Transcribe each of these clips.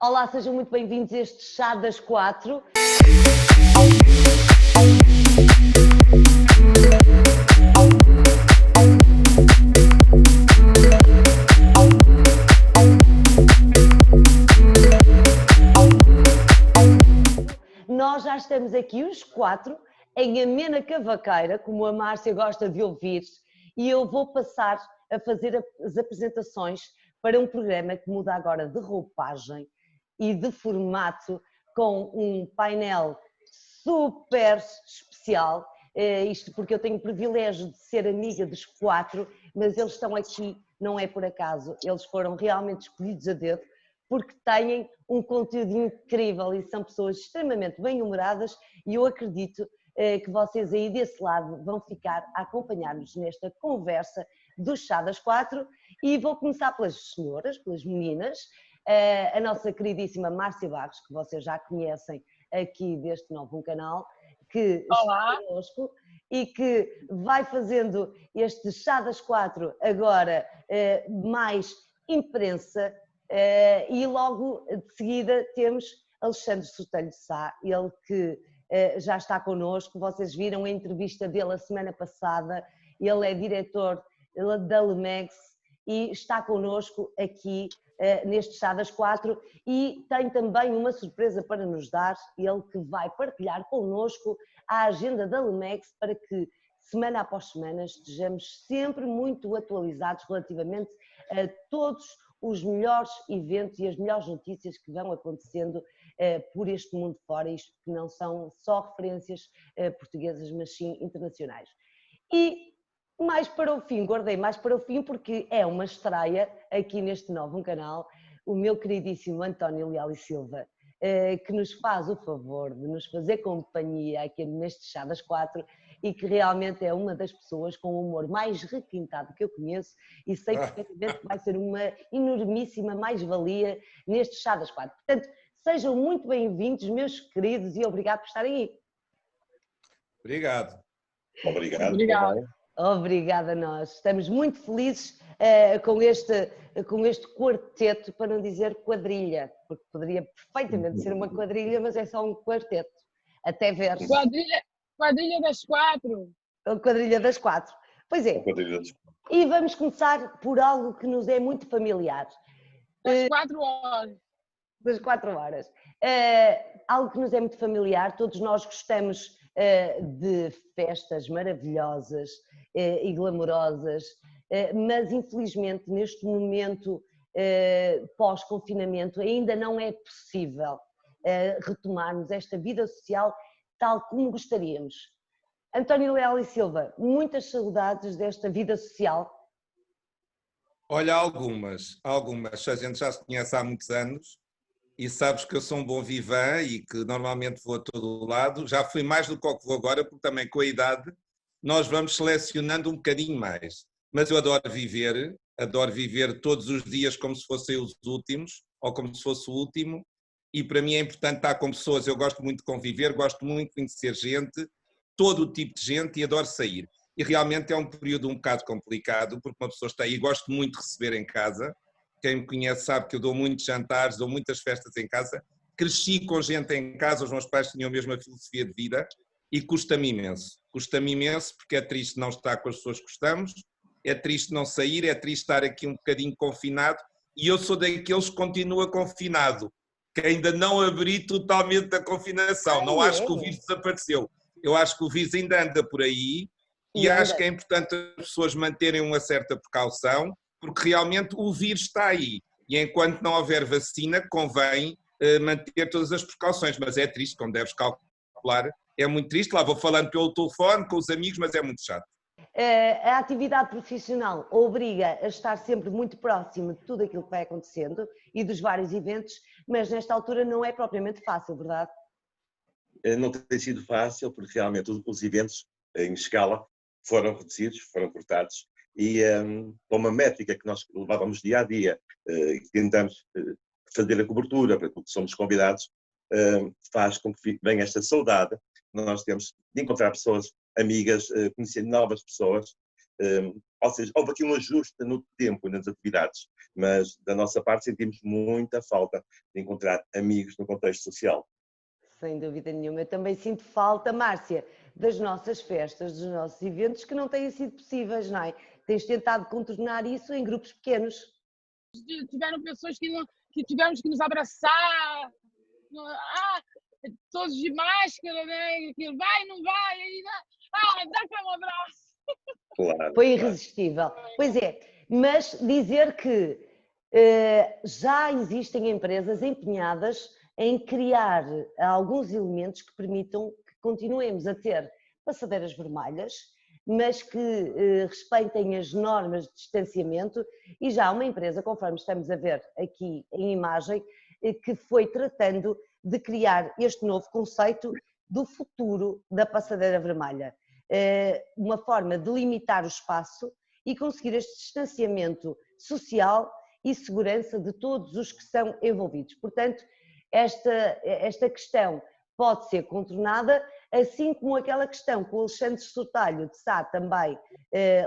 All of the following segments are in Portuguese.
Olá, sejam muito bem-vindos a este Chá das 4. Nós já estamos aqui os 4 em amena cavaqueira, como a Márcia gosta de ouvir, e eu vou passar a fazer as apresentações para um programa que muda agora de roupagem e de formato, com um painel super especial. Isto porque eu tenho o privilégio de ser amiga dos 4, mas eles estão aqui, não é por acaso, eles foram realmente escolhidos a dedo, porque têm um conteúdo incrível e são pessoas extremamente bem-humoradas, e eu acredito que vocês aí desse lado vão ficar a acompanhar-nos nesta conversa do Chá das 4, e vou começar pelas senhoras, pelas meninas, a nossa queridíssima Márcia Barros, que vocês já conhecem aqui deste novo canal, que Olá. está connosco e que vai fazendo este Chá das 4 agora mais imprensa, e logo de seguida temos Alexandre Sotelho de Sá, ele que já está connosco. Vocês viram a entrevista dele a semana passada, ele é diretor da Lemex e está connosco aqui neste Chá das 4, e tem também uma surpresa para nos dar, ele que vai partilhar connosco a agenda da Lemex para que semana após semana estejamos sempre muito atualizados relativamente a todos os melhores eventos e as melhores notícias que vão acontecendo por este mundo fora, isto que não são só referências portuguesas, mas sim internacionais. E mais para o fim, guardei mais para o fim porque é uma estreia aqui neste novo canal, o meu queridíssimo António Leal e Silva, que nos faz o favor de nos fazer companhia aqui neste Chá das 4, e que realmente é uma das pessoas com o humor mais requintado que eu conheço, e sei perfeitamente que vai ser uma enormíssima mais-valia neste Chá das 4. Portanto, sejam muito bem-vindos, meus queridos, e obrigado por estarem aí. Obrigado. Obrigado. Obrigada a nós. Estamos muito felizes com este quarteto, para não dizer quadrilha, porque poderia perfeitamente ser uma quadrilha, mas é só um quarteto. Até versos. Quadrilha das 4. A quadrilha das 4. Pois é. E vamos começar por algo que nos é muito familiar. Das 4 horas. Das 4 horas. Algo que nos é muito familiar, todos nós gostamos de festas maravilhosas e glamourosas, mas infelizmente neste momento pós-confinamento ainda não é possível retomarmos esta vida social tal como gostaríamos. António Leal e Silva, muitas saudades desta vida social? Olha, algumas. A gente já se conhece há muitos anos e sabes que eu sou um bom vivan e que normalmente vou a todo o lado. Já fui mais do que o que vou agora, porque também com a idade nós vamos selecionando um bocadinho mais. Mas eu adoro viver todos os dias como se fossem os últimos, ou como se fosse o último, e para mim é importante estar com pessoas. Eu gosto muito de conviver, gosto muito de conhecer gente, todo o tipo de gente, e adoro sair. E realmente é um período um bocado complicado, porque uma pessoa está aí, e gosto muito de receber em casa. Quem me conhece sabe que eu dou muitos jantares, dou muitas festas em casa, cresci com gente em casa, os meus pais tinham a mesma filosofia de vida, e custa-me imenso, porque é triste não estar com as pessoas que gostamos, é triste não sair, é triste estar aqui um bocadinho confinado, e eu sou daqueles que continua confinado, que ainda não abri totalmente a confinação. Não acho que o vírus desapareceu, eu acho que o vírus ainda anda por aí, e acho que é importante as pessoas manterem uma certa precaução, porque realmente o vírus está aí, e enquanto não houver vacina convém manter todas as precauções, mas é triste, como deves calcular, é muito triste. Lá vou falando pelo telefone com os amigos, mas é muito chato. A atividade profissional obriga a estar sempre muito próximo de tudo aquilo que vai acontecendo e dos vários eventos, mas nesta altura não é propriamente fácil, verdade? Não tem sido fácil, porque realmente os eventos em escala foram reduzidos, foram cortados, e para uma métrica que nós levávamos dia a dia, que tentamos fazer a cobertura para que somos convidados, faz com que venha esta saudade. Nós temos de encontrar pessoas amigas, conhecer novas pessoas, Ou seja, houve aqui um ajuste no tempo e nas atividades, mas da nossa parte sentimos muita falta de encontrar amigos no contexto social. Sem dúvida nenhuma. Eu também sinto falta, Márcia, das nossas festas, dos nossos eventos que não têm sido possíveis, não é? Tens tentado contornar isso em grupos pequenos. Tiveram pessoas que tivemos que nos abraçar, todos de máscara, né? Que vai, não vai, aí dá para um abraço. Claro, Foi irresistível. Pois é, mas dizer que já existem empresas empenhadas em criar alguns elementos que permitam que continuemos a ter passadeiras vermelhas, mas que respeitem as normas de distanciamento, e já há uma empresa, conforme estamos a ver aqui em imagem, que foi tratando de criar este novo conceito do futuro da passadeira vermelha. Uma forma de limitar o espaço e conseguir este distanciamento social e segurança de todos os que são envolvidos. Portanto, esta questão pode ser contornada, assim como aquela questão que o Alexandre Sotalho de Sá também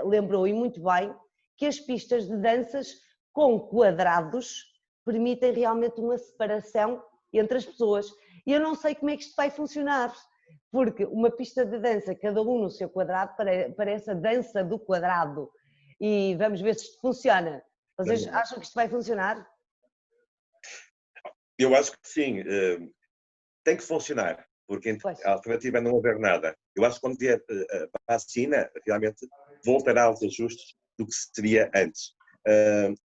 lembrou, e muito bem, que as pistas de danças com quadrados permitem realmente uma separação entre as pessoas. E eu não sei como é que isto vai funcionar, porque uma pista de dança, cada um no seu quadrado, parece a dança do quadrado. E vamos ver se isto funciona. Vocês acham que isto vai funcionar? Eu acho que sim, tem que funcionar, porque a alternativa é não haver nada. Eu acho que quando vier a vacina, realmente voltará aos ajustes do que seria antes.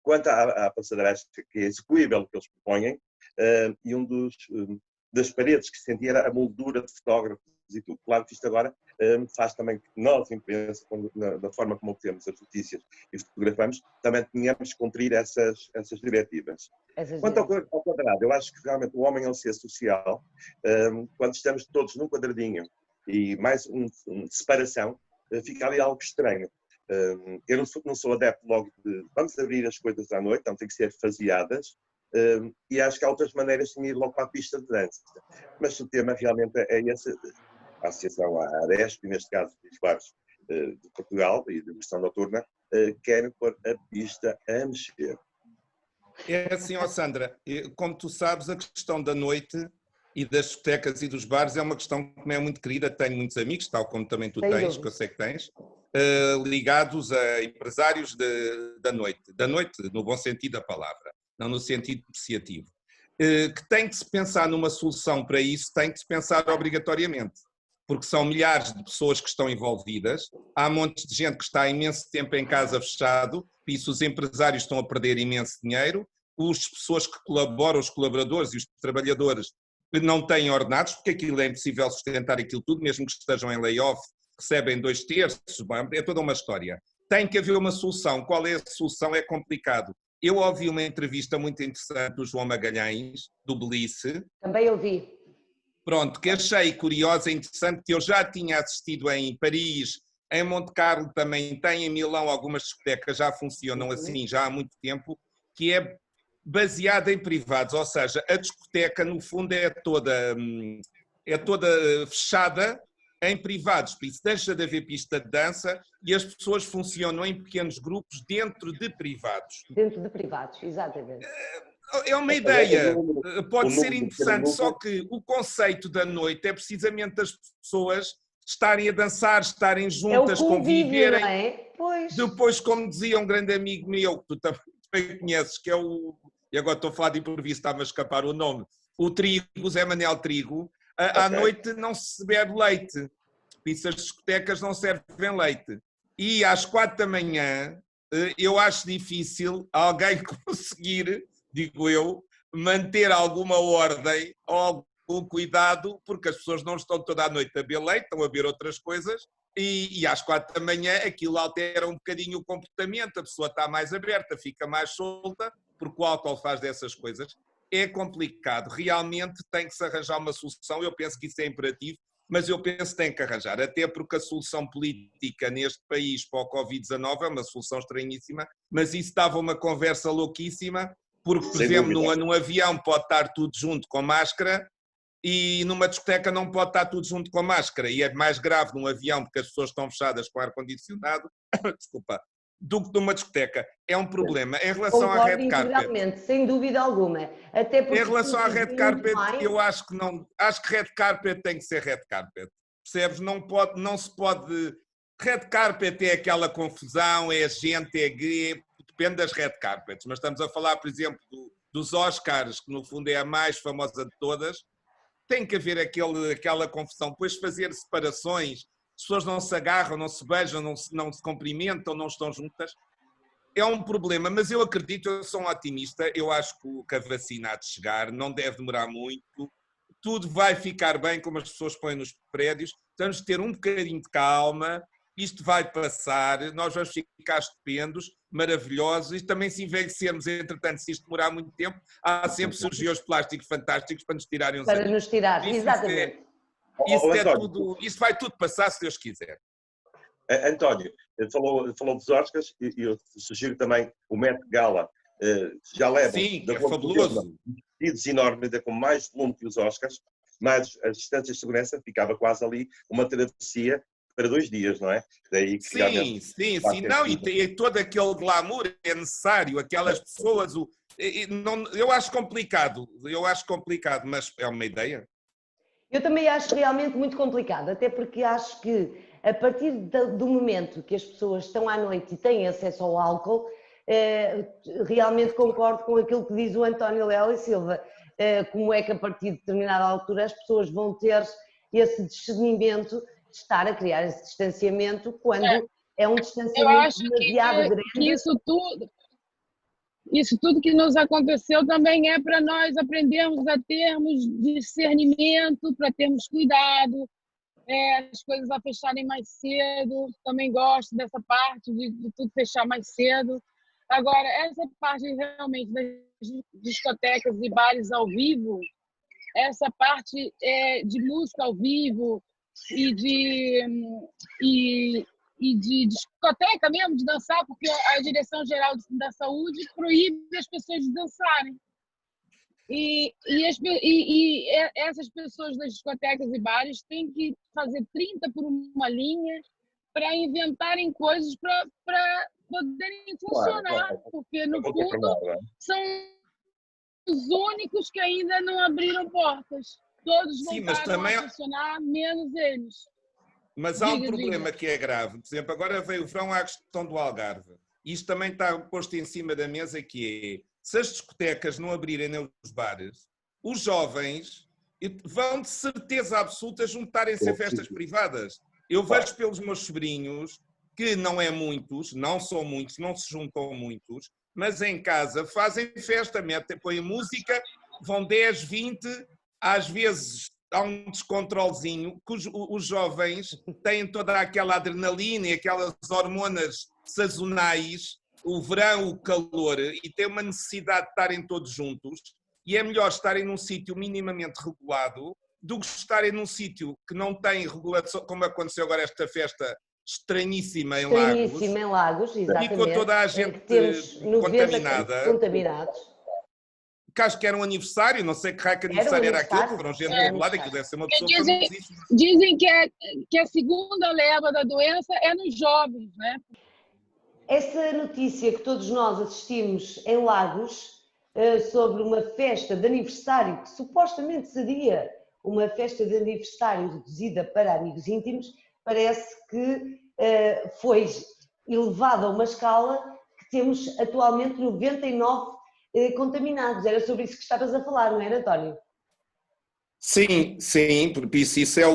Quanto à passadeira, acho que é execuível o que eles propõem, e das paredes que sentia era a moldura de fotógrafos e tudo. Claro que isto agora faz também que nós, imprensa, da forma como obtemos as notícias e fotografamos, também tenhamos que cumprir essas diretivas. Quanto ao quadrado, eu acho que realmente o homem é um ser social. Quando estamos todos num quadradinho e mais uma separação, fica ali algo estranho. Eu não sou adepto logo de vamos abrir as coisas à noite, então tem que ser faseadas. E acho que há outras maneiras de ir logo para a pista de dança. Mas o tema realmente é esse. A Associação, a ADESP, neste caso dos bares de Portugal e de gestão noturna, querem pôr a pista a mexer. É assim, ó Sandra, como tu sabes, a questão da noite e das discotecas e dos bares é uma questão que me é muito querida. Tenho muitos amigos, tal como também tu tens, que eu sei que tens, ligados a empresários da noite no bom sentido da palavra, não no sentido depreciativo, que tem que se pensar numa solução para isso, tem que se pensar obrigatoriamente, porque são milhares de pessoas que estão envolvidas, há montes de gente que está há imenso tempo em casa fechado, e isso os empresários estão a perder imenso dinheiro, as pessoas que colaboram, os colaboradores e os trabalhadores que não têm ordenados, porque aquilo é impossível sustentar aquilo tudo, mesmo que estejam em layoff, recebem 2/3, é toda uma história. Tem que haver uma solução. Qual é a solução? É complicado. Eu ouvi uma entrevista muito interessante do João Magalhães, do Belice. Também ouvi. Pronto, que achei curiosa e interessante, que eu já tinha assistido em Paris, em Monte Carlo também tem, em Milão algumas discotecas já funcionam assim, já há muito tempo, que é baseada em privados, ou seja, a discoteca no fundo é toda fechada em privados, por isso deixa de haver pista de dança e as pessoas funcionam em pequenos grupos dentro de privados. Dentro de privados, exatamente. É uma ideia, pode ser interessante, só que o conceito da noite é precisamente as pessoas estarem a dançar, estarem juntas, é o convívio, conviverem. Não é? Pois. Depois, como dizia um grande amigo meu, que tu também conheces, que é e agora estou a falar de improviso, estava a escapar o nome, o Trigo, Zé Manuel Trigo, à noite não se bebe leite, por isso as discotecas não servem leite. E às 4 da manhã, eu acho difícil alguém conseguir, digo eu, manter alguma ordem ou algum cuidado, porque as pessoas não estão toda a noite a beber leite, estão a beber outras coisas, e às 4 da manhã aquilo altera um bocadinho o comportamento, a pessoa está mais aberta, fica mais solta, porque o álcool faz dessas coisas. É complicado, realmente tem que se arranjar uma solução, eu penso que isso é imperativo, mas eu penso que tem que arranjar, até porque a solução política neste país para o Covid-19 é uma solução estranhíssima, mas isso dava uma conversa louquíssima, porque, por exemplo, num avião pode estar tudo junto com máscara, e numa discoteca não pode estar tudo junto com a máscara, e é mais grave num avião porque as pessoas estão fechadas com ar-condicionado, desculpa, do que numa discoteca. É um problema. Em relação à Concordo red carpet, integralmente, sem dúvida alguma. Até porque em relação à red muito carpet, mais- eu acho que não, acho que red carpet tem que ser red carpet. Percebes? Não se pode. Red carpet é aquela confusão, é gente, é gay, depende das red carpets, mas estamos a falar, por exemplo, dos Oscars, que no fundo é a mais famosa de todas. Tem que haver aquela confusão, depois fazer separações, as pessoas não se agarram, não se beijam, não se cumprimentam, não estão juntas. É um problema, mas eu acredito, eu sou um otimista, eu acho que a vacina há de chegar, não deve demorar muito, tudo vai ficar bem, como as pessoas põem nos prédios, temos de ter um bocadinho de calma, isto vai passar, nós vamos ficar estupendos, maravilhosos, e também se envelhecermos, entretanto, se isto demorar muito tempo, há sempre surgidos plásticos fantásticos para nos tirarem os Para anos. nos tirar, exatamente. Isso vai tudo passar, se Deus quiser. António, falou dos Oscars e eu sugiro também o Met Gala. Já levam Sim, é fabuloso. Vestidos enormes, ainda com mais volume que os Oscars, mas as distâncias de segurança ficava quase ali uma travessia para 2 dias, não é? Daí que sim. Não, e todo aquele glamour é necessário, aquelas pessoas. Eu acho complicado, mas é uma ideia. Eu também acho realmente muito complicado, até porque acho que a partir do momento que as pessoas estão à noite e têm acesso ao álcool, realmente concordo com aquilo que diz o António Léo e Silva, como é que a partir de determinada altura as pessoas vão ter esse discernimento de estar a criar esse distanciamento quando é um distanciamento demasiado grande. Que isso tudo que nos aconteceu também é para nós aprendermos a termos discernimento, para termos cuidado, as coisas a fecharem mais cedo. Também gosto dessa parte de tudo fechar mais cedo. Agora, essa parte realmente das discotecas e bares ao vivo, essa parte de música ao vivo e de discoteca mesmo, de dançar, porque a Direção-Geral da Saúde proíbe as pessoas de dançarem. E essas pessoas das discotecas e bares têm que fazer 30 por uma linha para inventarem coisas para poderem funcionar, porque no fundo são os únicos que ainda não abriram portas. Todos voltaram a funcionar, menos eles. Mas há um problema que é grave. Por exemplo, agora veio o verão à questão do Algarve. Isto também está posto em cima da mesa, que é, se as discotecas não abrirem nos bares, os jovens vão de certeza absoluta juntarem-se a festas privadas. Eu vejo pelos meus sobrinhos, que não é muitos, não são muitos, não se juntam muitos, mas em casa fazem festa, põem música, vão 10, 20, às vezes há um descontrolezinho, que os jovens têm toda aquela adrenalina e aquelas hormonas sazonais, o verão, o calor, e têm uma necessidade de estarem todos juntos, e é melhor estarem num sítio minimamente regulado do que estarem num sítio que não tem regulação, como aconteceu agora esta festa estranhíssima em Lagos. Estranhíssima em Lagos, exatamente. E com toda a gente contaminada. Contaminados. Que acho que era um aniversário, não sei que raio que aniversário era aquele, foram gente do lado, aquilo deve ser uma pessoa famosíssima. Dizem que a segunda leva da doença é nos jovens, né? Essa notícia que todos nós assistimos em Lagos, sobre uma festa de aniversário, que supostamente seria uma festa de aniversário reduzida para amigos íntimos, parece que foi elevada a uma escala que temos atualmente 99 contaminados. Era sobre isso que estavas a falar, não era, António? Sim, porque isso é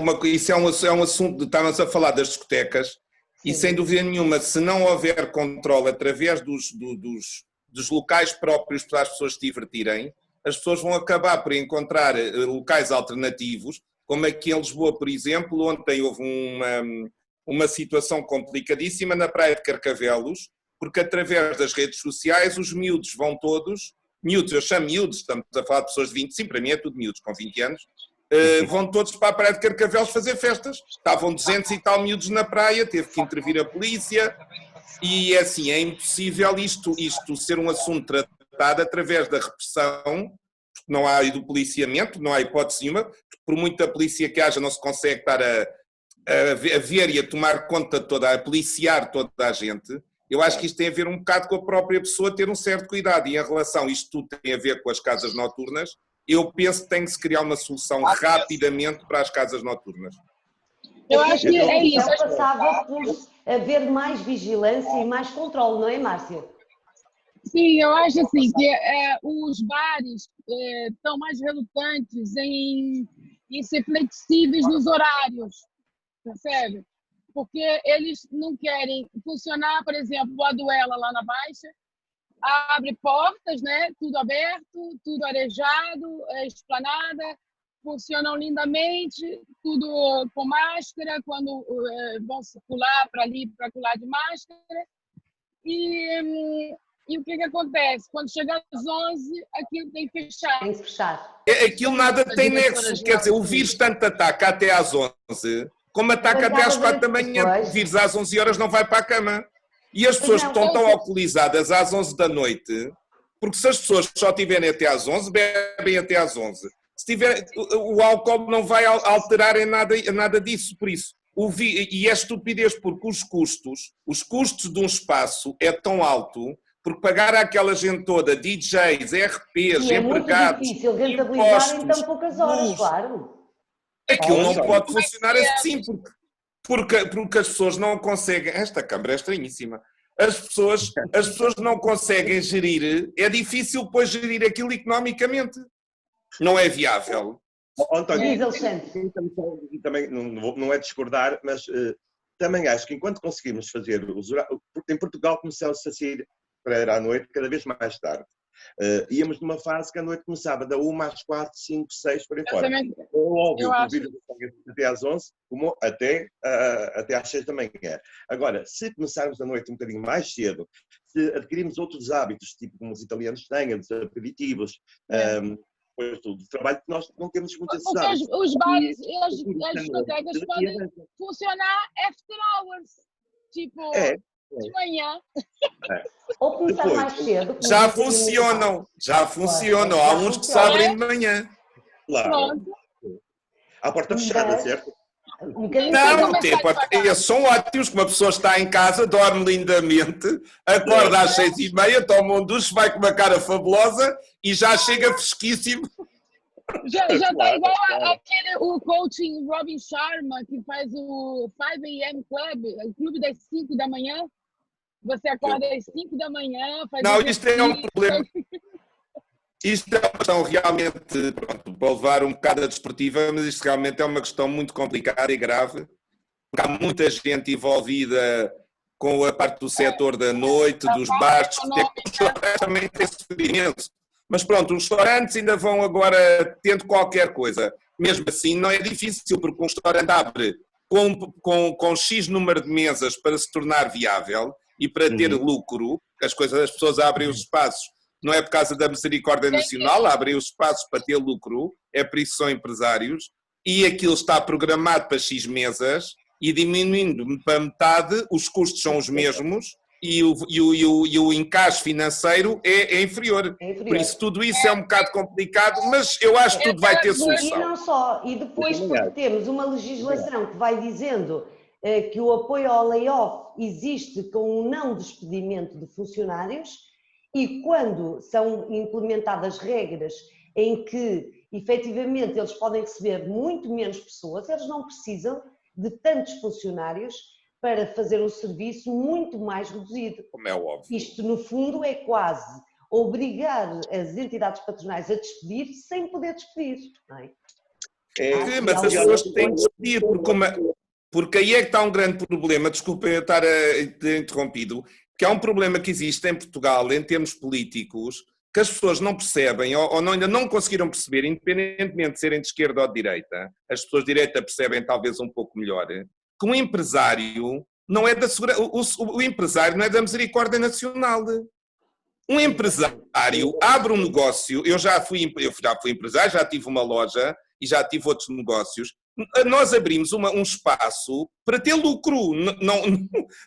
um assunto, estávamos a falar das discotecas, sim. E sem dúvida nenhuma, se não houver controle através dos locais próprios para as pessoas se divertirem, as pessoas vão acabar por encontrar locais alternativos, como aqui em Lisboa, por exemplo. Ontem houve uma situação complicadíssima na Praia de Carcavelos, porque através das redes sociais os miúdos vão todos, miúdos, eu chamo miúdos, estamos a falar de pessoas de 25, para mim é tudo miúdos, com 20 anos, vão todos para a Praia de Carcavelos fazer festas. Estavam 200 e tal miúdos na praia, teve que intervir a polícia, e assim, é impossível isto ser um assunto tratado através da repressão, não há do policiamento, não há hipótese nenhuma, por muita polícia que haja não se consegue estar a ver e a tomar conta de a policiar toda a gente. Eu acho que isto tem a ver um bocado com a própria pessoa ter um certo cuidado, e em relação, isto tudo tem a ver com as casas noturnas, eu penso que tem que se criar uma solução rapidamente para as casas noturnas. Eu acho que é isso. Passava por haver mais vigilância e mais controle, não é, Márcia? Sim, eu acho assim que os bares estão mais relutantes em ser flexíveis nos horários, percebe? Porque eles não querem funcionar, por exemplo, a Duela lá na Baixa, abre portas, né? Tudo aberto, tudo arejado, esplanada, funcionam lindamente, tudo com máscara, quando vão circular para ali, para lá de máscara. E o que acontece? Quando chega às 11, aquilo tem que fechar. Tem que fechar. Aquilo nada tem nexo, quer dizer, o vírus tanto ataca até às 11, como ataca até às 4 da manhã. O vírus às 11 horas não vai para a cama. E as pessoas que estão tão alcoolizadas às 11 da noite, porque se as pessoas só tiverem até às 11, bebem até às 11. Se tiver, o álcool não vai alterar em nada disso, por isso. E é estupidez, porque os custos de um espaço é tão alto, porque pagar àquela gente toda, DJs, RPs, empregados, é muito difícil rentabilizar em tão poucas horas, claro. Aquilo não pode funcionar assim, porque as pessoas não conseguem. Esta câmara é estranhíssima. As pessoas não conseguem gerir, é difícil depois gerir aquilo economicamente. Não é viável. António, também não é discordar, mas também acho que enquanto conseguimos fazer os horários, porque em Portugal começamos a sair para à noite cada vez mais tarde. Íamos numa fase que a noite começava da 1 às 4, 5, 6, por aí fora. É óbvio que o vírus até às 11, até às 6 da manhã. Agora, se começarmos a noite um bocadinho mais cedo, se adquirirmos outros hábitos, tipo como os italianos têm, os aperitivos, depois do trabalho, que nós não temos muitas cidades. Os bares e as discotecas podem funcionar after hours, tipo de manhã. Ou começar mais cedo. Já funcionam. Há uns que se abrem de manhã. Claro. À porta fechada, certo? Esses são ótimos, que uma pessoa está em casa, dorme lindamente, acorda às 6h30, toma um duche, vai com uma cara fabulosa e já chega fresquíssimo. Já está igual o coaching Robin Sharma, que faz o 5 AM Club, o clube das 5 da manhã. Você acorda às 5 da manhã, faz isto é um problema. Isto é uma questão realmente, para levar um bocado a desportiva, mas isto realmente é uma questão muito complicada e grave, porque há muita gente envolvida com a parte do setor da noite, dos bares, também tem sofrimento. Mas pronto, os restaurantes ainda vão agora tendo qualquer coisa. Mesmo assim, não é difícil, porque um restaurante abre com X número de mesas para se tornar viável e para ter lucro. As pessoas abrem os espaços. Não é por causa da misericórdia nacional, abrem os espaços para ter lucro, é por isso que são empresários, e aquilo está programado para X mesas, e diminuindo para metade, os custos são os mesmos, e o encaixe financeiro é inferior. Por isso, tudo isso é um bocado complicado, mas eu acho que tudo vai ter solução. E não só, e depois porque temos uma legislação que vai dizendo que o apoio ao layoff existe com o não despedimento de funcionários, e quando são implementadas regras em que, efetivamente, eles podem receber muito menos pessoas, eles não precisam de tantos funcionários para fazer um serviço muito mais reduzido. Como é óbvio. Isto, no fundo, é quase obrigar as entidades patronais a despedir sem poder despedir, não é? Mas as pessoas têm de despedir, porque aí é que está um grande problema, desculpem eu estar ter interrompido, que há um problema que existe em Portugal, em termos políticos, que as pessoas não percebem, ou ainda não conseguiram perceber, independentemente de serem de esquerda ou de direita, as pessoas de direita percebem talvez um pouco melhor, que um empresário não é da segurança, o empresário não é da misericórdia nacional. Um empresário abre um negócio, eu já fui empresário, já tive uma loja e já tive outros negócios. Nós abrimos um espaço para ter lucro,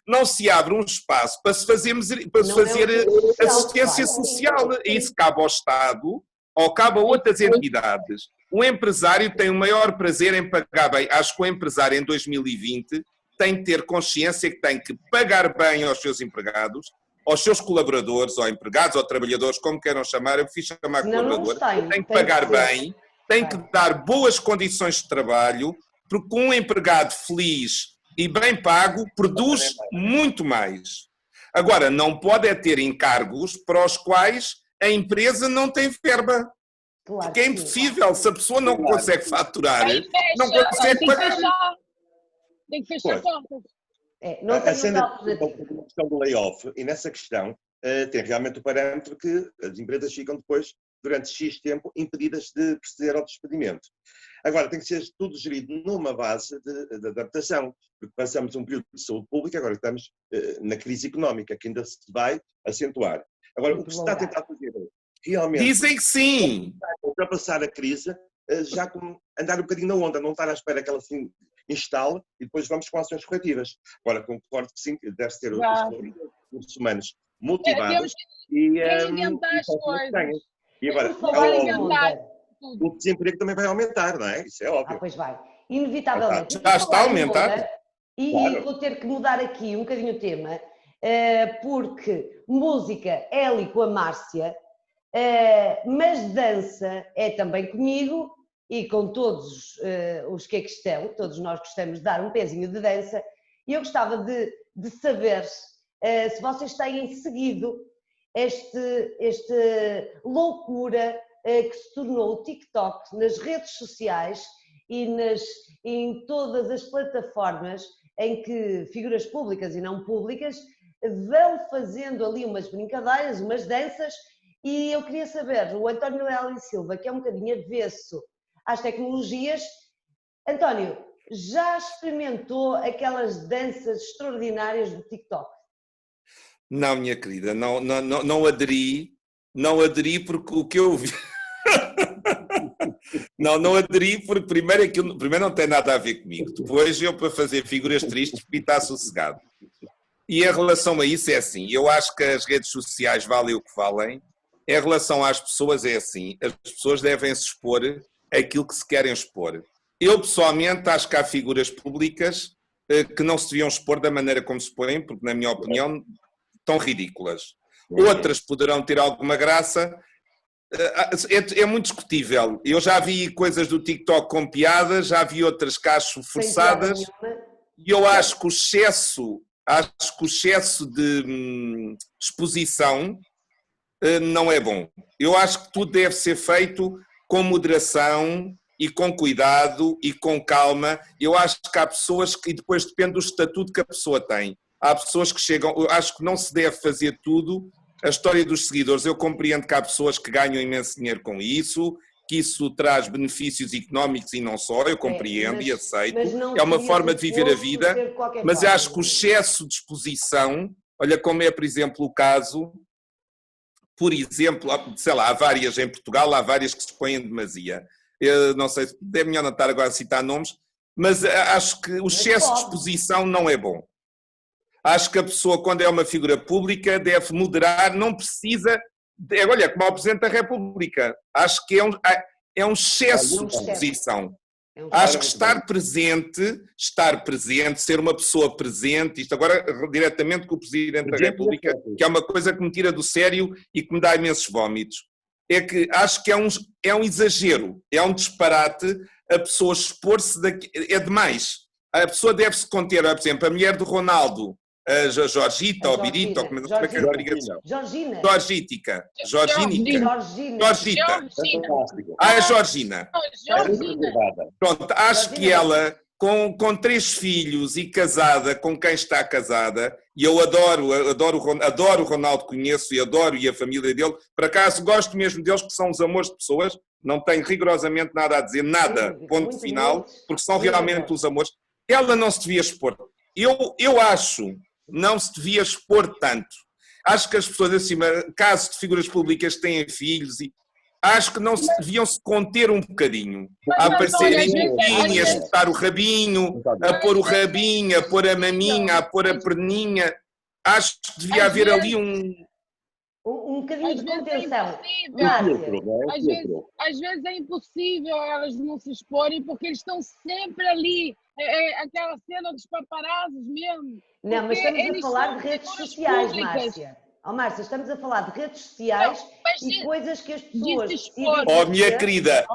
não se abre um espaço para se fazer assistência social, e isso cabe ao Estado ou cabe a outras entidades. O empresário tem o maior prazer em pagar bem. Acho que o empresário em 2020 tem que ter consciência que tem que pagar bem aos seus empregados, aos seus colaboradores, ou empregados, ou trabalhadores, como queiram chamar, eu fiz chamar colaborador, tem que pagar bem, tem que dar boas condições de trabalho, porque um empregado feliz e bem pago produz muito mais. Agora, não pode é ter encargos para os quais a empresa não tem verba. Claro, porque é impossível, se a pessoa não consegue faturar, não consegue pagar. Tem que fechar portas. Não tem a questão do layoff, e nessa questão tem realmente o parâmetro que as empresas ficam depois, durante X tempo, impedidas de proceder ao despedimento. Agora, tem que ser tudo gerido numa base de adaptação, porque passamos um período de saúde pública, agora estamos na crise económica, que ainda se vai acentuar. Agora, o que se está a tentar fazer realmente... Dizem que sim! Ultrapassar a crise, já com andar um bocadinho na onda, não estar à espera que ela se instale e depois vamos com ações corretivas. Agora, concordo que sim, que deve ter os recursos humanos motivados e inventar as coisas. E agora, o desemprego também vai aumentar, não é? Isso é óbvio. Pois vai. Inevitavelmente. Já está a aumentar. E vou ter que mudar aqui um bocadinho o tema, porque música é ali com a Márcia, mas dança é também comigo e com todos os que aqui estão, todos nós gostamos de dar um pezinho de dança, e eu gostava de saber se vocês têm seguido esta loucura que se tornou o TikTok nas redes sociais e em todas as plataformas em que figuras públicas e não públicas vão fazendo ali umas brincadeiras, umas danças, e eu queria saber, o António L. Silva, que é um bocadinho avesso às tecnologias, António, já experimentou aquelas danças extraordinárias do TikTok? Não, minha querida, não aderi porque o que eu vi... Não aderi porque primeiro não tem nada a ver comigo, depois eu para fazer figuras tristes e está sossegado. E em relação a isso é assim, eu acho que as redes sociais valem o que valem, em relação às pessoas é assim, as pessoas devem se expor aquilo que se querem expor. Eu pessoalmente acho que há figuras públicas que não se deviam expor da maneira como se põem, porque na minha opinião estão ridículas. Outras poderão ter alguma graça, é muito discutível. Eu já vi coisas do TikTok com piadas, já vi outras que acho forçadas, e eu acho que o excesso de exposição não é bom. Eu acho que tudo deve ser feito com moderação e com cuidado e com calma. Eu acho que há pessoas que, e depois depende do estatuto que a pessoa tem. Há pessoas que chegam, eu acho que não se deve fazer tudo. A história dos seguidores, eu compreendo que há pessoas que ganham imenso dinheiro com isso, que isso traz benefícios económicos e não só, eu compreendo e aceito. É uma forma de viver a vida, mas eu acho que o excesso de exposição, olha como é, por exemplo, o caso, por exemplo, sei lá, há várias em Portugal, há várias que se expõem em demasia. Eu não sei, é melhor não estar agora a citar nomes, mas acho que o excesso de exposição não é bom. Acho que a pessoa, quando é uma figura pública, deve moderar, não precisa... Olha, como ao Presidente da República, acho que é um excesso de exposição. Acho que estar presente, ser uma pessoa presente, isto agora diretamente com o Presidente da República, que é uma coisa que me tira do sério e que me dá imensos vómitos, é que acho que é um exagero, é um disparate a pessoa expor-se, é demais. A pessoa deve-se conter, por exemplo, a mulher do Ronaldo, a Jorgita, ou Birita, ou como é que é a ligação? Jorgítica. Jorgínica. Jorgita. A Georgina. Pronto, acho que ela, com 3 filhos e casada com quem está casada, e eu adoro o Ronaldo, conheço e adoro, e a família dele, por acaso gosto mesmo deles, que são os amores de pessoas, não tenho rigorosamente nada a dizer, nada, ponto final, porque são realmente os amores. Ela não se devia expor. Eu acho... não se devia expor tanto. Acho que as pessoas acima, casos de figuras públicas que têm filhos, e acho que não se deviam se conter um bocadinho. A aparecerem a espetar o rabinho, a pôr o rabinho, a pôr a maminha, a pôr a perninha. Acho que devia haver ali Um bocadinho de contenção. Às vezes é impossível elas não se exporem porque eles estão sempre ali. Aquela cena dos paparazzis mesmo. Não, mas estamos a falar de redes sociais, Márcia. Márcia, estamos a falar de redes sociais e coisas que as pessoas decidem minha querida,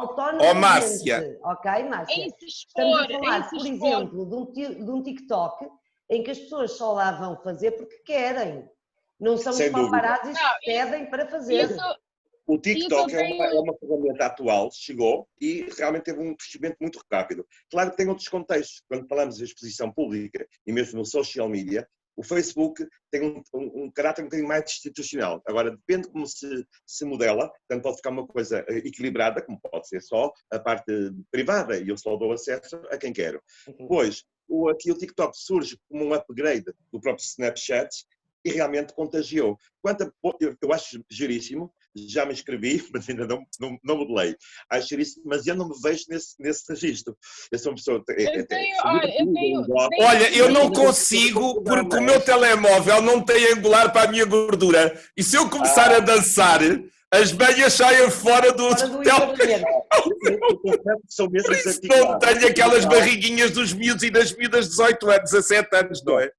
Márcia. Ok, Márcia? Estamos a falar, por exemplo, de um TikTok em que as pessoas só lá vão fazer porque querem. Não são os paparazzis que pedem para fazer. O TikTok é uma ferramenta atual, chegou e realmente teve um crescimento muito rápido. Claro que tem outros contextos. Quando falamos de exposição pública e mesmo no social media, o Facebook tem um caráter um bocadinho mais institucional. Agora, depende como se modela, portanto pode ficar uma coisa equilibrada, como pode ser só a parte privada, e eu só dou acesso a quem quero. Pois, aqui o TikTok surge como um upgrade do próprio Snapchat e realmente contagiou. Eu acho giríssimo, já me inscrevi, mas ainda não modelei. Acho giríssimo, mas eu não me vejo nesse registro. Eu sou uma pessoa... Olha, eu não consigo, porque o meu telemóvel não tem angular para a minha gordura. E se eu começar a dançar, as meias saem fora do telemóvel. Por isso não tenho aquelas barriguinhas dos miúdos e das miúdas de 18 anos, 17 anos, não é?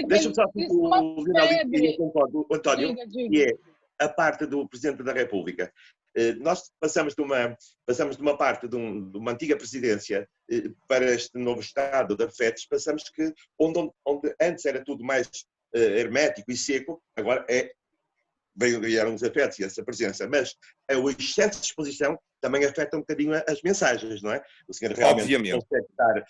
Deixa-me só o António, que é a parte do Presidente da República. Nós passamos de uma parte de uma antiga presidência para este novo estado da FETS, passamos que onde antes era tudo mais hermético e seco, agora vieram os afetos e essa presença, mas o excesso de exposição também afeta um bocadinho as mensagens, não é? O senhor realmente consegue estar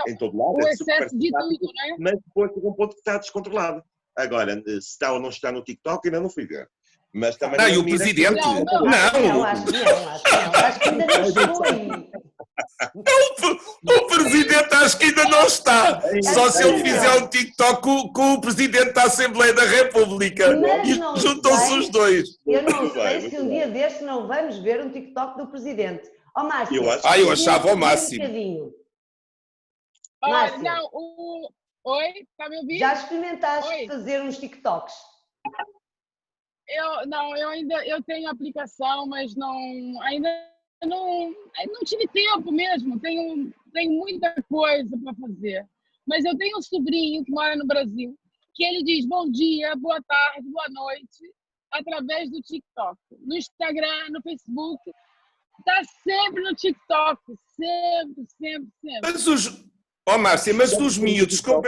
em todo lado, o excesso de tudo, não é? Mas depois chega um ponto que está descontrolado. Agora, se está ou não está no TikTok, ainda não fui ver. Mas também não, e o Presidente? Não, acho que ainda não chegou aí. O Presidente acho que ainda não está. Só se ele fizer um TikTok com o Presidente da Assembleia da República. E juntam-se os dois. Eu não sei se um dia destes não vamos ver um TikTok do Presidente. Márcia, eu achava o máximo. Márcia, oi, está me ouvindo? Já experimentaste fazer uns TikToks? Eu tenho aplicação, mas ainda não tive tempo mesmo. Tenho muita coisa para fazer. Mas eu tenho um sobrinho que mora no Brasil, que ele diz bom dia, boa tarde, boa noite, através do TikTok. No Instagram, no Facebook. Está sempre no TikTok. Sempre. Márcia, mas dos miúdos, para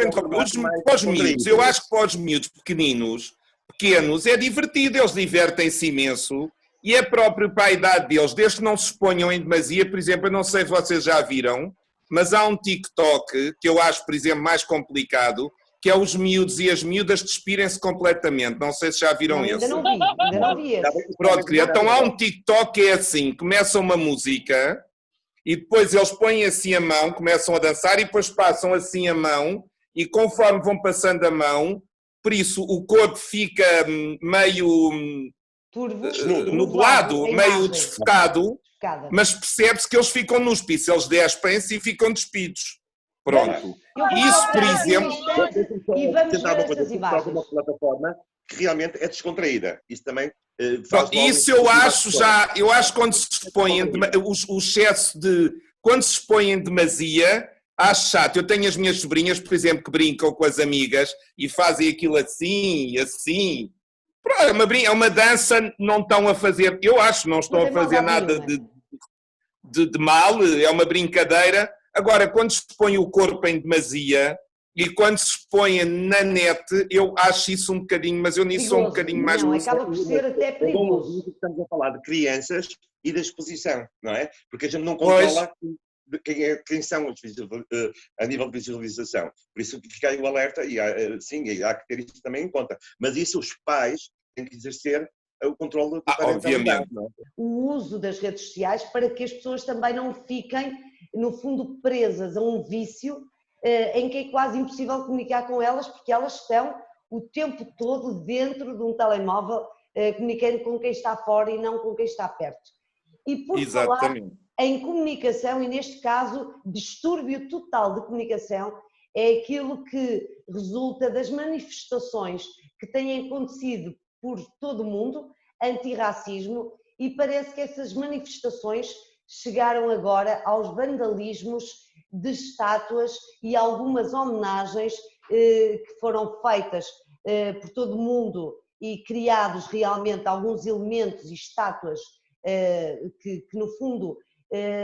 os miúdos, eu acho que para os miúdos pequenos, é divertido, eles divertem-se imenso e é próprio para a idade deles, desde que não se exponham em demasia. Por exemplo, eu não sei se vocês já viram, mas há um TikTok que eu acho, por exemplo, mais complicado, que é os miúdos e as miúdas despirem-se completamente. Não sei se já viram esse. Ainda não vi esse. Pronto, querida. Então há um TikTok que é assim, começa uma música e depois eles põem assim a mão, começam a dançar e depois passam assim a mão e conforme vão passando a mão, por isso o corpo fica meio nublado, meio desfocado, mas percebe-se que eles ficam nus, se eles despem-se e ficam despidos. Pronto. Isso, por exemplo... E vamos ver estas imagens. Uma plataforma que realmente é descontraída. Isso também isso eu acho que quando se expõe o excesso de... Quando se expõe em demasia... Acho chato. Eu tenho as minhas sobrinhas, por exemplo, que brincam com as amigas e fazem aquilo assim. É uma dança, não estão a fazer... Eu acho que não estão a fazer nada de mal, é uma brincadeira. Agora, quando se põe o corpo em demasia e quando se expõe na net, eu acho isso um bocadinho, mas eu nisso sou um bocadinho mais... Não, acaba por ser até perigoso. Estamos a falar de crianças e da exposição, não é? Porque a gente não controla... Quem são a nível de visualização. Por isso fica aí o alerta e há que ter isso também em conta. Mas isso os pais têm que exercer o controle da parentalidade. O uso das redes sociais para que as pessoas também não fiquem, no fundo, presas a um vício em que é quase impossível comunicar com elas porque elas estão o tempo todo dentro de um telemóvel comunicando com quem está fora e não com quem está perto. E por falar em comunicação, e neste caso, distúrbio total de comunicação, é aquilo que resulta das manifestações que têm acontecido por todo o mundo, antirracismo, e parece que essas manifestações chegaram agora aos vandalismos de estátuas e algumas homenagens que foram feitas por todo o mundo e criados realmente alguns elementos e estátuas que no fundo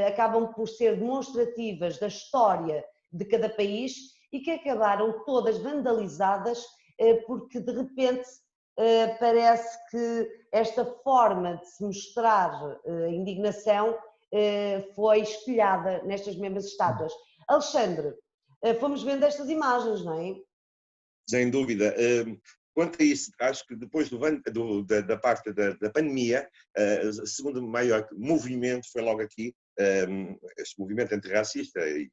acabam por ser demonstrativas da história de cada país e que acabaram todas vandalizadas porque de repente parece que esta forma de se mostrar indignação foi espelhada nestas mesmas estátuas. Alexandre, fomos vendo estas imagens, não é? Sem dúvida. Quanto a isso, acho que depois da parte da pandemia, o segundo maior movimento foi logo aqui, este movimento antirracista e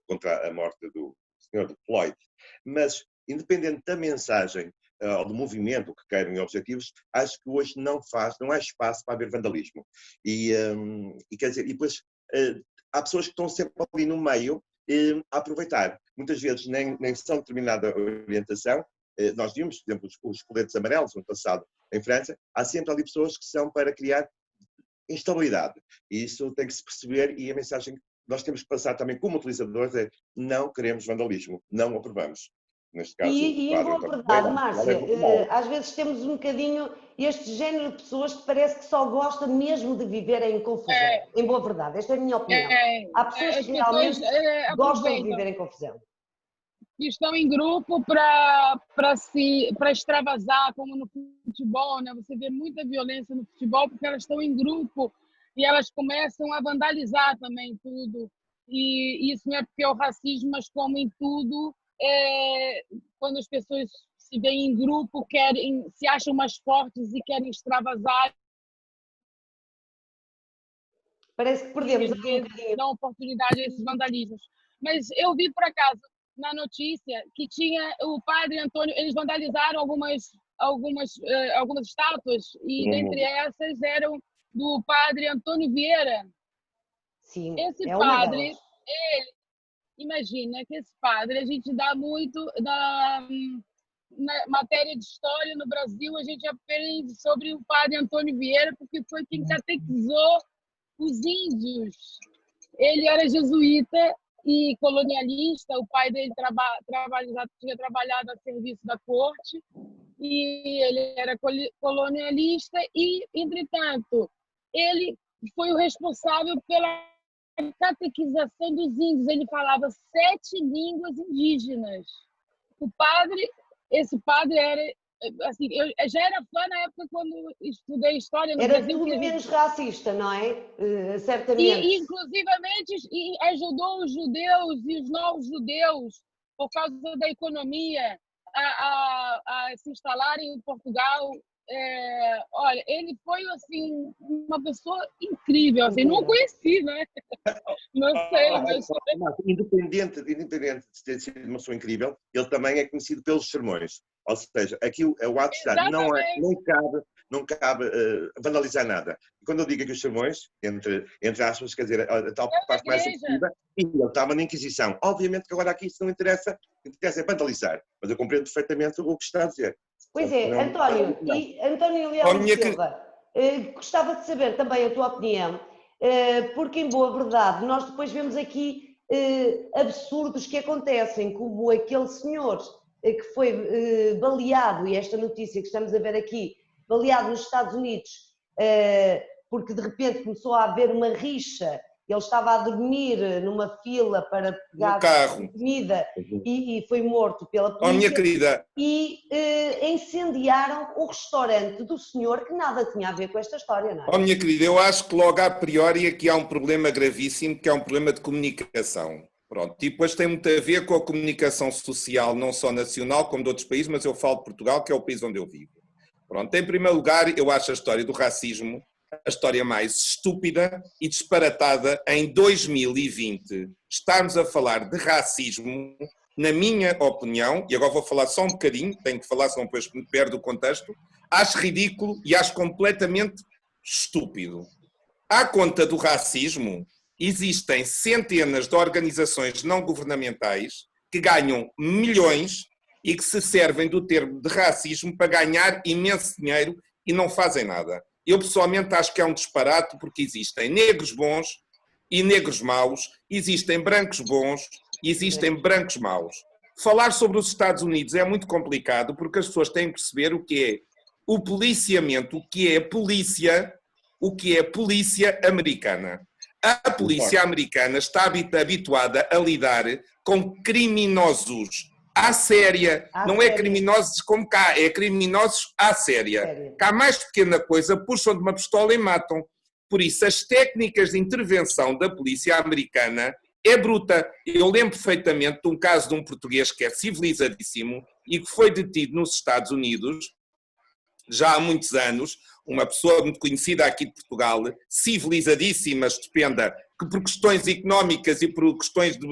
contra a morte do senhor Floyd. Mas, independente da mensagem ou do movimento que queiram e objetivos, acho que hoje não há espaço para haver vandalismo. E quer dizer, e depois há pessoas que estão sempre ali no meio a aproveitar. Muitas vezes nem são determinada orientação. Nós vimos, por exemplo, os coletes amarelos no passado em França, há sempre ali pessoas que são para criar instabilidade. E isso tem que se perceber e a mensagem que nós temos que passar também como utilizadores é não queremos vandalismo, não aprovamos. Neste caso, e em boa verdade, Márcia, às vezes temos um bocadinho este género de pessoas que parece que só gosta mesmo de viver em confusão. Em boa verdade, esta é a minha opinião. Há pessoas que realmente gostam de viver em confusão. Que estão em grupo para extravasar, como no futebol, né? Você vê muita violência no futebol porque elas estão em grupo e elas começam a vandalizar também tudo. E isso não é porque é o racismo, mas como em tudo, quando as pessoas se veem em grupo, se acham mais fortes e querem extravasar. Parece que perdemos dão oportunidade a esses vandalismos. Mas eu vi, por acaso, na notícia que tinha o padre Antônio, eles vandalizaram algumas estátuas e dentre essas eram do padre Antônio Vieira. Sim, esse padre, imagina que esse padre, a gente dá muito na matéria de história no Brasil, a gente aprende sobre o padre Antônio Vieira porque foi quem catequizou os índios. Ele era jesuíta e colonialista, o pai dele tinha trabalhado a serviço da corte e ele era colonialista e, entretanto, ele foi o responsável pela catequização dos índios. Ele falava 7 línguas indígenas. Esse padre era, assim, eu já era fã na época quando estudei história no Brasil. Era tudo menos racista, não é? Certamente. E, inclusivamente, ajudou os judeus e os novos judeus, por causa da economia, a se instalarem em Portugal. Olha, ele foi, assim, uma pessoa incrível. Assim, não o conheci, né? Não sei, mas... Independente de ter sido uma pessoa incrível, ele também é conhecido pelos sermões. Ou seja, aqui o ato está, não cabe vandalizar nada. E quando eu digo aqui os sermões, entre aspas, quer dizer, a tal parte mais subjetiva, e ele estava na Inquisição. Obviamente que agora aqui isso não interessa é vandalizar, mas eu compreendo perfeitamente o que está a dizer. Pois é, António, e António Leão Silva, gostava de saber também a tua opinião, porque em boa verdade nós depois vemos aqui absurdos que acontecem, como aquele senhor que foi baleado, e esta notícia que estamos a ver aqui, baleado nos Estados Unidos, porque de repente começou a haver uma rixa, ele estava a dormir numa fila para pegar comida e foi morto pela polícia. Oh, minha querida. E incendiaram o restaurante do senhor, que nada tinha a ver com esta história, não é? Oh, minha querida, eu acho que logo a priori aqui há um problema gravíssimo, que é um problema de comunicação. Pronto, e depois tem muito a ver com a comunicação social, não só nacional, como de outros países, mas eu falo de Portugal, que é o país onde eu vivo. Pronto, em primeiro lugar, eu acho a história do racismo a história mais estúpida e disparatada em 2020. Estarmos a falar de racismo, na minha opinião, e agora vou falar só um bocadinho, tenho que falar senão depois me perdo o contexto, acho ridículo e acho completamente estúpido. À conta do racismo, existem centenas de organizações não governamentais que ganham milhões e que se servem do termo de racismo para ganhar imenso dinheiro e não fazem nada. Eu pessoalmente acho que é um disparate, porque existem negros bons e negros maus, existem brancos bons e existem brancos maus. Falar sobre os Estados Unidos é muito complicado, porque as pessoas têm que perceber o que é o policiamento, o que é polícia americana. A polícia americana está habituada a lidar com criminosos à séria. Não é criminosos como cá, é criminosos à séria. Cá mais pequena coisa, puxam de uma pistola e matam. Por isso, as técnicas de intervenção da polícia americana é bruta. Eu lembro perfeitamente de um caso de um português que é civilizadíssimo e que foi detido nos Estados Unidos, já há muitos anos, uma pessoa muito conhecida aqui de Portugal, civilizadíssima, estupenda, que por questões económicas e por questões de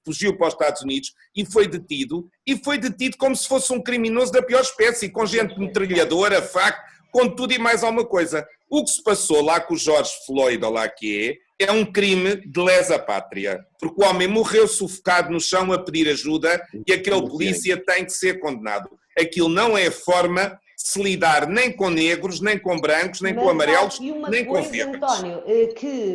fugiu para os Estados Unidos e foi detido como se fosse um criminoso da pior espécie, com gente metralhadora, faca, com tudo e mais alguma coisa. O que se passou lá com o George Floyd, ou lá que é um crime de lesa pátria, porque o homem morreu sufocado no chão a pedir ajuda e aquele polícia tem que ser condenado. Aquilo não é forma de se lidar nem com negros, nem com brancos, nem com amarelos, nem com verdes. António,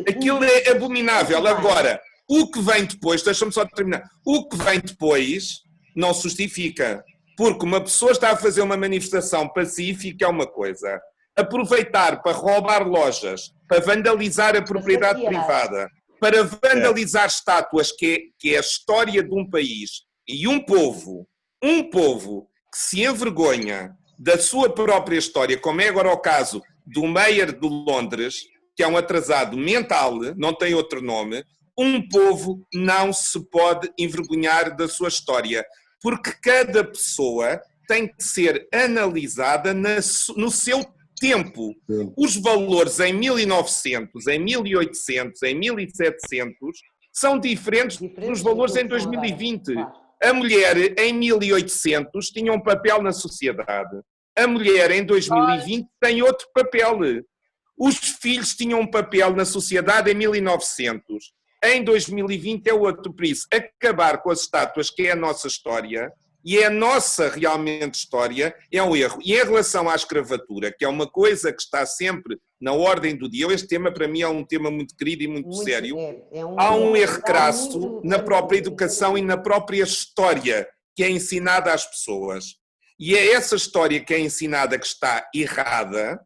aquilo é abominável. Agora, o que vem depois, deixa-me só terminar, o que vem depois não se justifica, porque uma pessoa está a fazer uma manifestação pacífica é uma coisa, aproveitar para roubar lojas, para vandalizar a propriedade privada, para vandalizar estátuas, que é a história de um país e um povo que se envergonha da sua própria história, como é agora o caso do Mayor de Londres, que é um atrasado mental, não tem outro nome. Um povo não se pode envergonhar da sua história, porque cada pessoa tem que ser analisada no seu tempo. Os valores em 1900, em 1800, em 1700 são diferentes dos valores em 2020. A mulher em 1800 tinha um papel na sociedade. A mulher em 2020 tem outro papel. Os filhos tinham um papel na sociedade em 1900. Em 2020 é outro. Por isso, acabar com as estátuas, que é a nossa história, e é a nossa realmente história, é um erro. E em relação à escravatura, que é uma coisa que está sempre na ordem do dia, este tema para mim é um tema muito querido e muito sério, há um erro crasso na própria educação e na própria história que é ensinada às pessoas. E é essa história que é ensinada que está errada,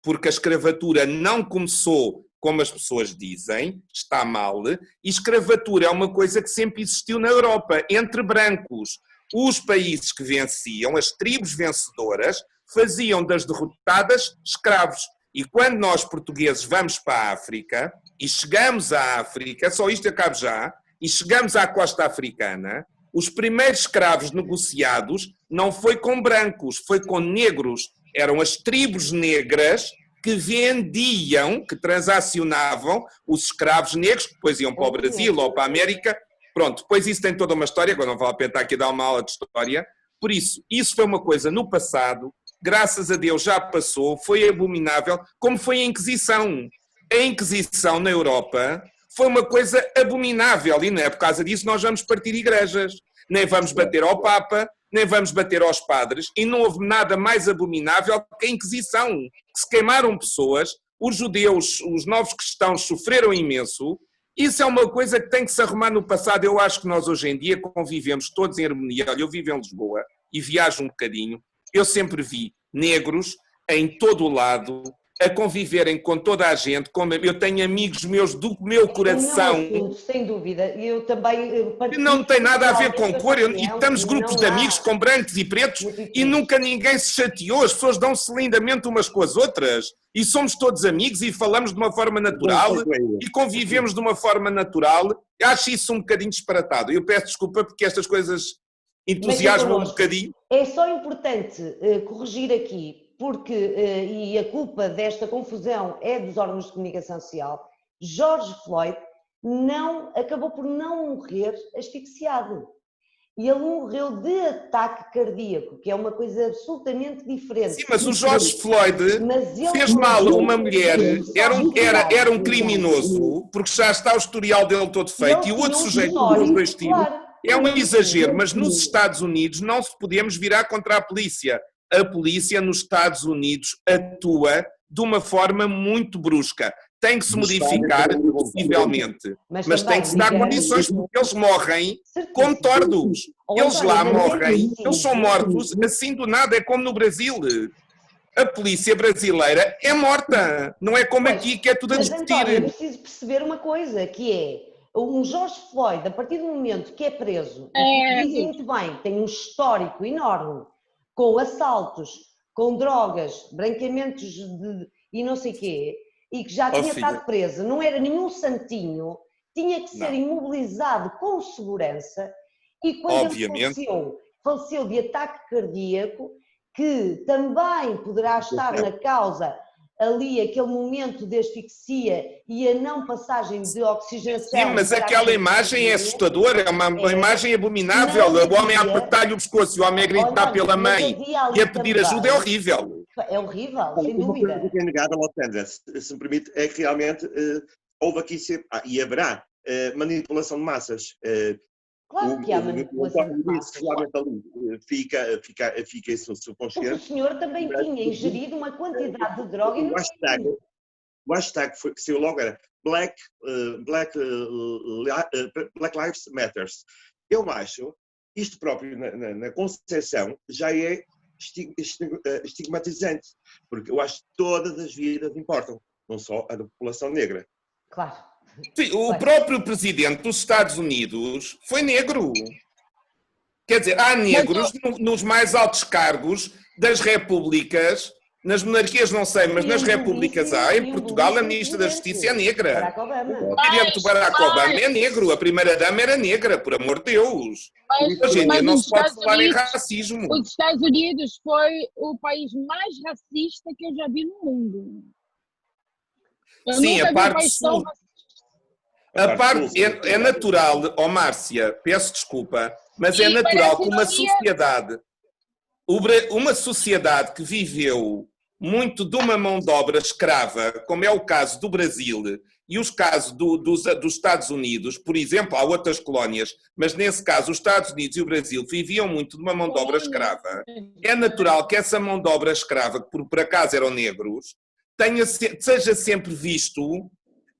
porque a escravatura não começou como as pessoas dizem, está mal, e escravatura é uma coisa que sempre existiu na Europa, entre brancos. Os países que venciam, as tribos vencedoras, faziam das derrotadas escravos. E quando nós portugueses vamos para a África, e chegamos à África, só isto acaba já, e chegamos à costa africana, os primeiros escravos negociados não foi com brancos, foi com negros. Eram as tribos negras que vendiam, que transacionavam os escravos negros, que depois iam para o Brasil ou para a América. Pronto, depois isso tem toda uma história, agora não vale a pena estar aqui a dar uma aula de história. Por isso foi uma coisa no passado, graças a Deus já passou, foi abominável, como foi a Inquisição. A Inquisição na Europa foi uma coisa abominável e não é por causa disso nós vamos partir igrejas, nem vamos bater ao Papa, nem vamos bater aos padres, e não houve nada mais abominável que a Inquisição, que se queimaram pessoas, os judeus, os novos cristãos sofreram imenso. Isso é uma coisa que tem que se arrumar no passado. Eu acho que nós hoje em dia convivemos todos em harmonia. Olha, eu vivo em Lisboa e viajo um bocadinho, eu sempre vi negros em todo o lado, a conviverem com toda a gente, como eu tenho amigos meus do meu coração. Não, sem dúvida, eu também... Não tem nada a ver com cor, e estamos grupos de amigos com brancos e pretos e nunca ninguém se chateou, as pessoas dão-se lindamente umas com as outras e somos todos amigos e falamos de uma forma natural e convivemos de uma forma natural. Eu acho isso um bocadinho disparatado, eu peço desculpa porque estas coisas entusiasmam um bocadinho. É só importante corrigir aqui, porque, e a culpa desta confusão é dos órgãos de comunicação social, George Floyd acabou por não morrer asfixiado. E ele morreu de ataque cardíaco, que é uma coisa absolutamente diferente. Sim, mas o George Floyd fez mal a uma mulher, era um criminoso, porque já está o historial dele todo feito, e o outro sujeito com os dois tiros... É um exagero, mas nos Estados Unidos não se podemos virar contra a polícia. A polícia nos Estados Unidos atua de uma forma muito brusca. Tem que se modificar, possivelmente, mas tem que se dar condições, porque eles morrem como tordos. Eles lá morrem, eles são mortos assim do nada, é como no Brasil. A polícia brasileira é morta, não é como aqui que é tudo a discutir. Mas, António, é preciso perceber uma coisa, que é um George Floyd, a partir do momento que é preso, dizem muito bem, tem um histórico enorme, com assaltos, com drogas, branqueamentos e não sei quê, e que já tinha estado preso, não era nenhum santinho, tinha que ser imobilizado com segurança, e quando ele faleceu de ataque cardíaco, que também poderá estar na causa ali aquele momento de asfixia e a não passagem de oxigenação. Sim, mas aquela imagem é assustadora, é uma imagem abominável. O homem a apertar-lhe o pescoço e o homem a gritar pela mãe e a pedir ajuda é horrível. É horrível, sem dúvida. Uma coisa que é negada, Alexandra, se me permite, é que realmente houve aqui e haverá manipulação de massas. Claro que há manipulação de massas. Fica isso no subconsciente. O senhor também tinha ingerido uma quantidade de droga. O hashtag que saiu logo era Black Lives Matters. Eu acho, isto próprio na concepção já é estigmatizante, porque eu acho que todas as vidas importam, não só a da população negra. Claro. Sim, o próprio presidente dos Estados Unidos foi negro. Quer dizer, há negros nos mais altos cargos das repúblicas, nas monarquias não sei, mas nas repúblicas há. Em Portugal a ministra da Justiça é negra. Barack Obama. O presidente Barack Obama é negro, a primeira-dama era negra, por amor de Deus. Hoje em dia não se pode falar em racismo. Os Estados Unidos foi o país mais racista que eu já vi no mundo. Sim, a parte sul. A parte é natural, Márcia, peço desculpa, mas é natural que uma sociedade que viveu muito de uma mão de obra escrava, como é o caso do Brasil e os casos dos Estados Unidos, por exemplo, há outras colónias, mas nesse caso os Estados Unidos e o Brasil viviam muito de uma mão de obra escrava. É natural que essa mão de obra escrava, que por acaso eram negros, seja sempre visto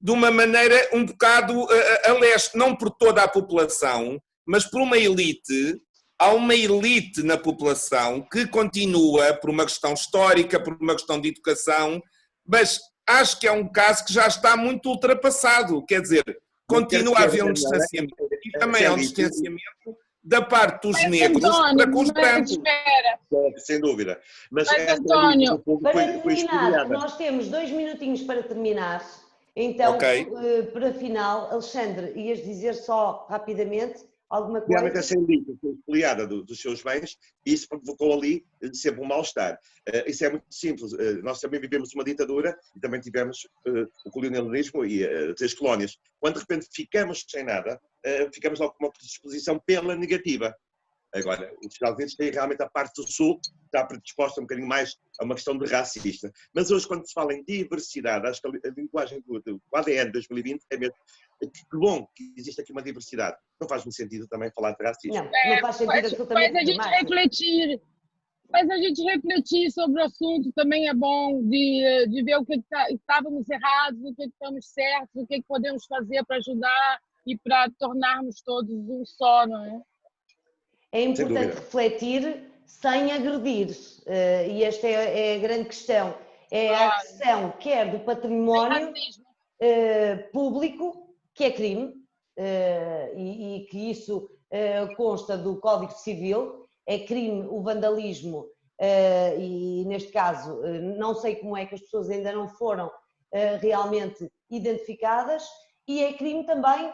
de uma maneira um bocado a leste, não por toda a população, mas por uma elite. Há uma elite na população que continua, por uma questão histórica, por uma questão de educação, mas acho que é um caso que já está muito ultrapassado, quer dizer, continua a haver um distanciamento, e também há um distanciamento da parte dos negros para com os brancos. Sem dúvida. Mas António, para terminar, nós temos 2 minutinhos para terminar. Então, para final, Alexandre, ias dizer só rapidamente alguma coisa? Realmente a ser expoliada dos seus bens, e isso provocou ali sempre um mal-estar. Isso é muito simples. Nós também vivemos uma ditadura e também tivemos o colonialismo e as colónias. Quando de repente ficamos sem nada, ficamos logo com uma predisposição pela negativa. Agora, os Estados Unidos têm realmente a parte do Sul, está predisposta um bocadinho mais a uma questão de racista. Mas hoje, quando se fala em diversidade, acho que a linguagem do ADN 2020 é mesmo que bom que existe aqui uma diversidade. Não faz muito sentido também falar de racismo. Não faz sentido absolutamente. Faz a gente refletir sobre o assunto, também é bom de ver o que estávamos errados, o que estamos certos, o que podemos fazer para ajudar e para tornarmos todos um só, não é? É importante refletir sem agredir, e esta é a grande questão. É a questão quer do património público, que é crime, e que isso consta do Código Civil, é crime o vandalismo, e neste caso não sei como é que as pessoas ainda não foram realmente identificadas, e é crime também,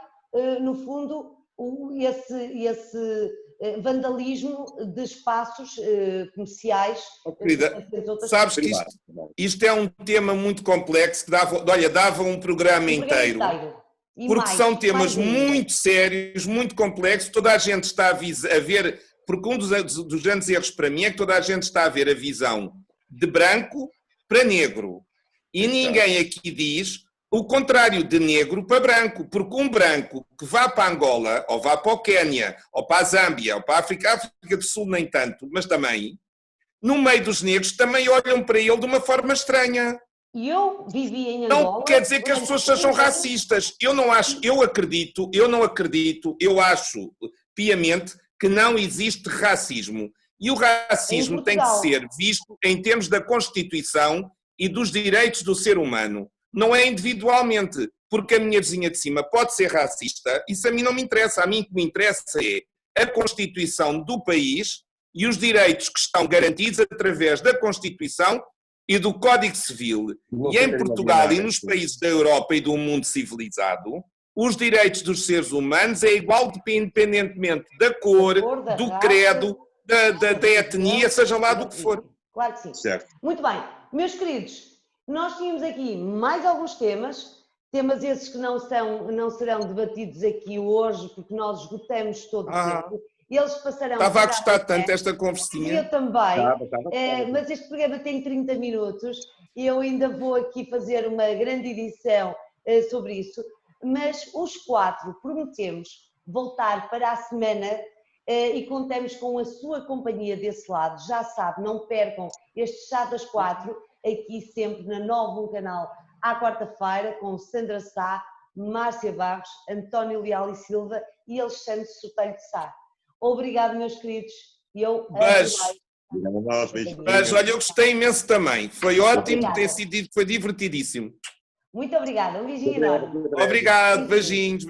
no fundo, esse vandalismo de espaços comerciais. Querida, sabes que isto é um tema muito complexo que dava um programa inteiro. Porque são temas muito sérios, muito complexos, toda a gente está a ver, porque um dos grandes erros para mim é que toda a gente está a ver a visão de branco para negro. E ninguém aqui diz o contrário de negro para branco, porque um branco que vá para Angola, ou vá para o Quénia, ou para a Zâmbia, ou para a África do Sul nem tanto, mas também, no meio dos negros também olham para ele de uma forma estranha. E eu vivi em Angola... Não quer dizer que as pessoas sejam racistas. Eu não acho, eu acho piamente que não existe racismo. E o racismo tem que ser visto em termos da Constituição e dos direitos do ser humano. Não é individualmente, porque a minha vizinha de cima pode ser racista, isso a mim não me interessa. A mim o que me interessa é a Constituição do país e os direitos que estão garantidos através da Constituição e do Código Civil. E em Portugal e nos países da Europa e do mundo civilizado, os direitos dos seres humanos é igual independentemente da cor, do credo, da etnia, seja lá do que for. Claro que sim. Certo. Muito bem. Meus queridos, nós tínhamos aqui mais alguns temas esses que não serão debatidos aqui hoje, porque nós esgotamos todo o tempo. Eles passarão... Estava a gostar tanto esta conversinha. Eu também, mas este programa tem 30 minutos e eu ainda vou aqui fazer uma grande edição sobre isso, mas os 4 prometemos voltar para a semana e contamos com a sua companhia desse lado. Já sabe, não percam este Chá das 4, aqui sempre na 9 Canal, à quarta-feira, com Sandra Sá, Márcia Barros, António Leal e Silva e Alexandre Sotelho de Sá. Obrigado, meus queridos. Beijo. Olha, eu gostei imenso também. Foi ótimo, foi divertidíssimo. Muito obrigada. Um beijinho enorme. Obrigado, beijinhos.